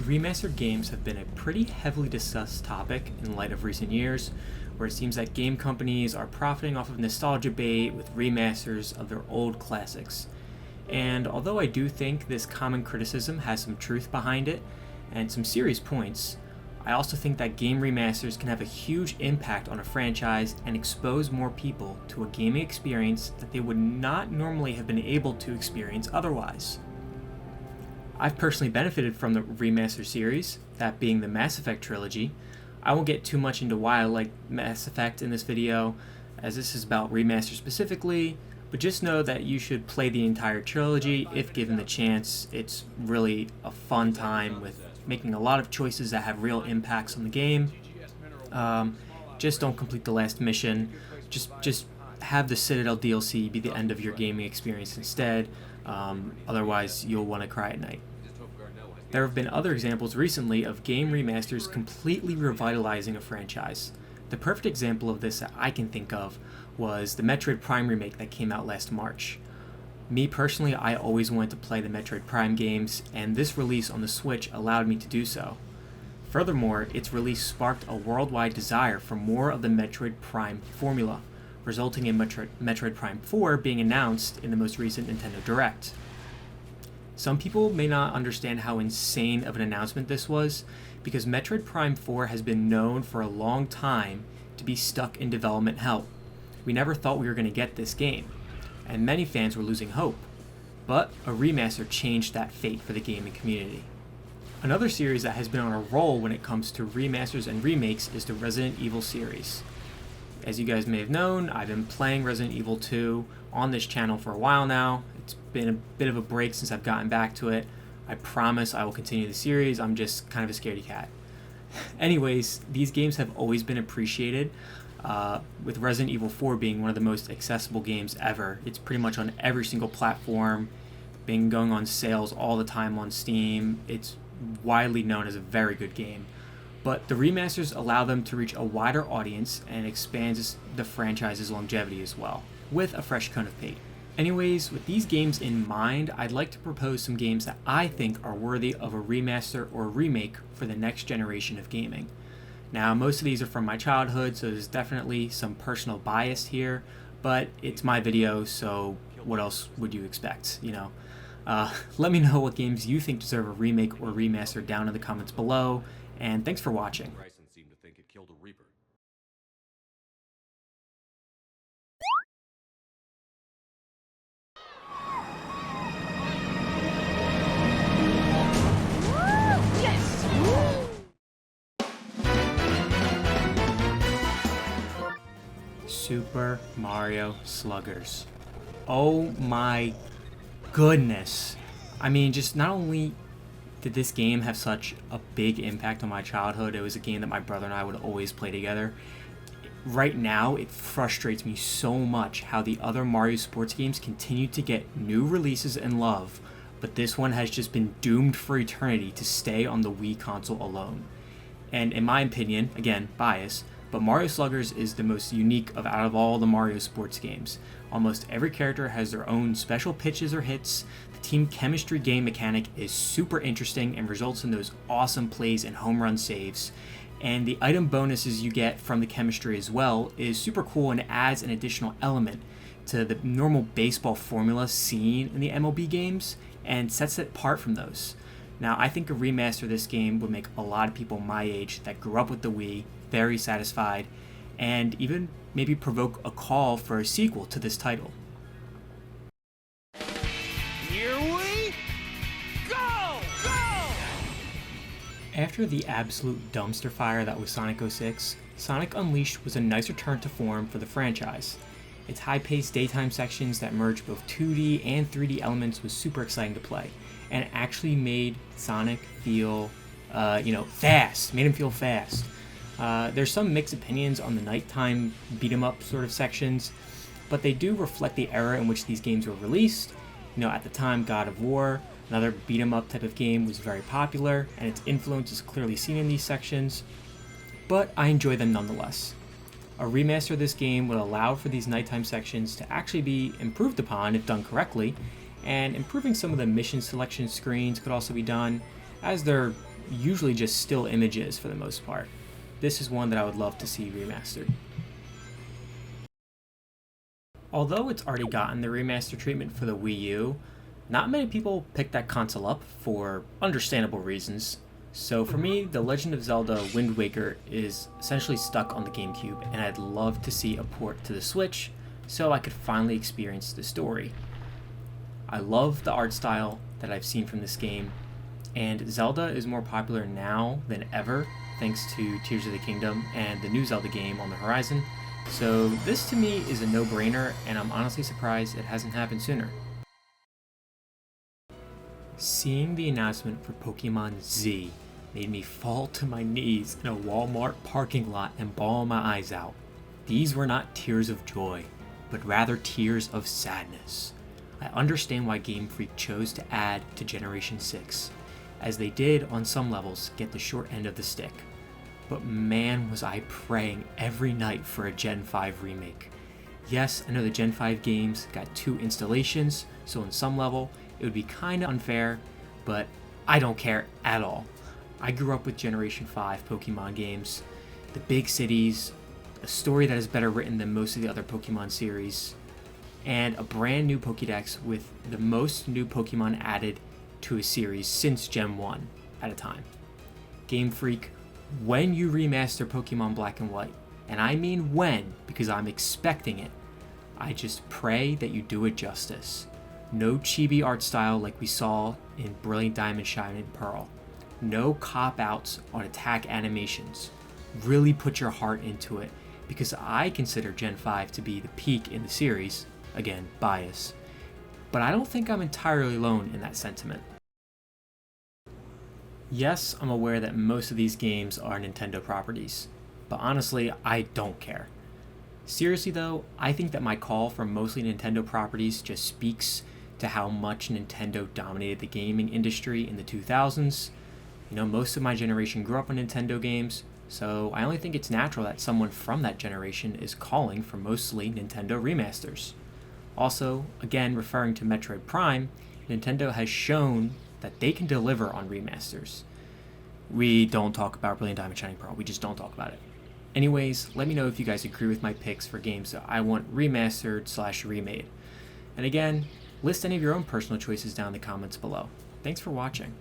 Remastered games have been a pretty heavily discussed topic in light of recent years, where it seems that game companies are profiting off of nostalgia bait with remasters of their old classics. And although I do think this common criticism has some truth behind it and some serious points, I also think that game remasters can have a huge impact on a franchise and expose more people to a gaming experience that they would not normally have been able to experience otherwise. I've personally benefited from the remaster series, that being the Mass Effect trilogy. I won't get too much into why I like Mass Effect in this video, as this is about remaster specifically, but just know that you should play the entire trilogy if given the chance. It's really a fun time with making a lot of choices that have real impacts on the game. Just don't complete the last mission. Just have the Citadel DLC be the end of your gaming experience instead. Otherwise, you'll want to cry at night. There have been other examples recently of game remasters completely revitalizing a franchise. The perfect example of this that I can think of was the Metroid Prime remake that came out last March. Me personally, I always wanted to play the Metroid Prime games, and this release on the Switch allowed me to do so. Furthermore, its release sparked a worldwide desire for more of the Metroid Prime formula, resulting in Metroid Prime 4 being announced in the most recent Nintendo Direct. Some people may not understand how insane of an announcement this was, because Metroid Prime 4 has been known for a long time to be stuck in development hell. We never thought we were going to get this game, and many fans were losing hope. But a remaster changed that fate for the gaming community. Another series that has been on a roll when it comes to remasters and remakes is the Resident Evil series. As you guys may have known, I've been playing Resident Evil 2 on this channel for a while now. It's been a bit of a break since I've gotten back to it. I promise I will continue the series. I'm just kind of a scaredy cat. Anyways, these games have always been appreciated, with Resident Evil 4 being one of the most accessible games ever. It's pretty much on every single platform, been going on sales all the time on Steam. It's widely known as a very good game. But the remasters allow them to reach a wider audience and expands the franchise's longevity as well, with a fresh coat of paint. Anyways, with these games in mind, I'd like to propose some games that I think are worthy of a remaster or remake for the next generation of gaming. Now, most of these are from my childhood, so there's definitely some personal bias here, but it's my video, so what else would you expect, you know? Let me know what games you think deserve a remake or remaster down in the comments below, and thanks for watching. Super Mario Sluggers. Oh my goodness. I mean, just not only did this game have such a big impact on my childhood, it was a game that my brother and I would always play together. Right now, it frustrates me so much how the other Mario sports games continue to get new releases and love, but this one has just been doomed for eternity to stay on the Wii console alone. And in my opinion, again, bias, but Mario Sluggers is the most unique out of all the Mario sports games. Almost every character has their own special pitches or hits. The team chemistry game mechanic is super interesting and results in those awesome plays and home run saves. And the item bonuses you get from the chemistry as well is super cool and adds an additional element to the normal baseball formula seen in the MLB games and sets it apart from those. Now, I think a remaster of this game would make a lot of people my age that grew up with the Wii very satisfied, and even maybe provoke a call for a sequel to this title. Here we go! Go! After the absolute dumpster fire that was Sonic 06, Sonic Unleashed was a nice return to form for the franchise. Its high-paced daytime sections that merged both 2D and 3D elements was super exciting to play, and it actually made Sonic feel, fast. Made him feel fast. There's some mixed opinions on the nighttime beat-em-up sort of sections, but they do reflect the era in which these games were released. You know, at the time, God of War, another beat-em-up type of game, was very popular, and its influence is clearly seen in these sections, but I enjoy them nonetheless. A remaster of this game would allow for these nighttime sections to actually be improved upon if done correctly, and improving some of the mission selection screens could also be done, as they're usually just still images for the most part. This is one that I would love to see remastered. Although it's already gotten the remaster treatment for the Wii U, not many people picked that console up for understandable reasons. So for me, The Legend of Zelda Wind Waker is essentially stuck on the GameCube, and I'd love to see a port to the Switch so I could finally experience the story. I love the art style that I've seen from this game, and Zelda is more popular now than ever thanks to Tears of the Kingdom and the new Zelda game on the horizon, so this to me is a no-brainer, and I'm honestly surprised it hasn't happened sooner. Seeing the announcement for Pokemon Z made me fall to my knees in a Walmart parking lot and bawl my eyes out. These were not tears of joy, but rather tears of sadness. I understand why Game Freak chose to add to Generation 6, as they did, on some levels, get the short end of the stick. But man, was I praying every night for a Gen 5 remake. Yes, I know the Gen 5 games got 2 installations, so on some level, it would be kinda unfair, but I don't care at all. I grew up with Generation 5 Pokemon games, the big cities, a story that is better written than most of the other Pokemon series, and a brand new Pokédex with the most new Pokemon added to a series since Gen 1 at a time. Game Freak, when you remaster Pokemon Black and White, and I mean when, because I'm expecting it, I just pray that you do it justice. No chibi art style like we saw in Brilliant Diamond, Shining Pearl. No cop-outs on attack animations. Really put your heart into it, because I consider Gen 5 to be the peak in the series. Again, bias. But I don't think I'm entirely alone in that sentiment. Yes, I'm aware that most of these games are Nintendo properties, but honestly, I don't care. Seriously though, I think that my call for mostly Nintendo properties just speaks to how much Nintendo dominated the gaming industry in the 2000s. You know, most of my generation grew up on Nintendo games, so I only think it's natural that someone from that generation is calling for mostly Nintendo remasters. Also, again referring to Metroid Prime, Nintendo has shown that they can deliver on remasters. We don't talk about Brilliant Diamond Shining Pearl, we just don't talk about it. Anyways, let me know if you guys agree with my picks for games that I want remastered/remade. And again, list any of your own personal choices down in the comments below. Thanks for watching.